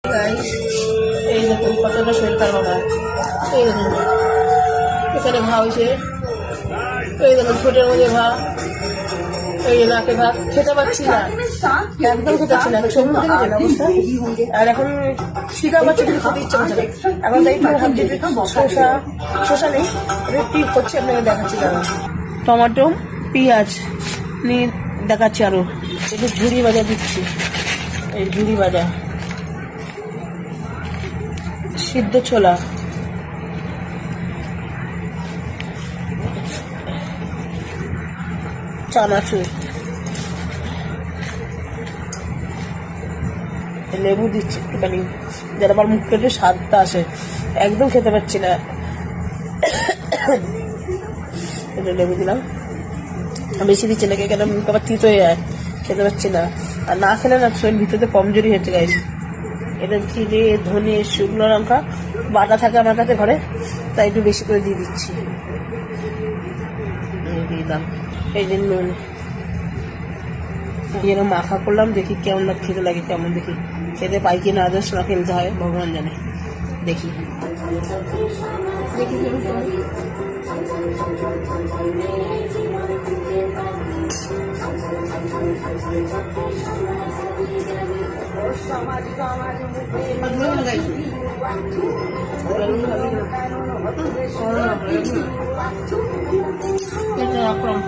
Guys, এই দেখুন কতটা শরীর খারাপ হয়। এই দেখুন এখানে ঘা হয়েছে, এই দেখুন ঠোঁটের মধ্যে ঘা, এই যে নাকে ঘা। খেতে পাচ্ছি না, একদম খেতে পাচ্ছি না। সবুজ দেখেছেন অবস্থা। আর এখন শিকা পাচ্ছি কিন্তু খেতে ইচ্ছে করছে না। এখন তাই একটু ভাবছি শসা নেই, কি করছি আপনাকে দেখাচ্ছি। দাঁড়া, টমেটো পেঁয়াজ নিয়ে দেখাচ্ছি। আরো একটু ঝুড়ি ভাজা দিচ্ছি, এই ঝুড়ি ভাজা, সিদ্ধ ছোলা, চানাচুর, লেবু দিচ্ছি একটুখানি, যেন আমার মুখে একটু স্বাদটা আসে। একদম খেতে পাচ্ছি না, একটু লেবু দিলাম। বেশি দিচ্ছি না, কেন মুখ আবার তিত হয়ে যায়, খেতে পাচ্ছি না। আর না খেলে না শরীর ভিতরে কমজোরি হচ্ছে গাইস। এটা জিরে ধনে শুকনো লঙ্কা বাটা থাকে আমার কাছে ঘরে, তাই একটু বেশি করে দিয়ে দিচ্ছি। দিয়ে দিলাম এই যে নুন, যেন মাখা করলাম। দেখি কেমন খেতে লাগে, কেমন দেখি খেতে পাই কি না। আদর্শ না খেলতে হয় ভগবান জানে। দেখি দেখি রাখলাম।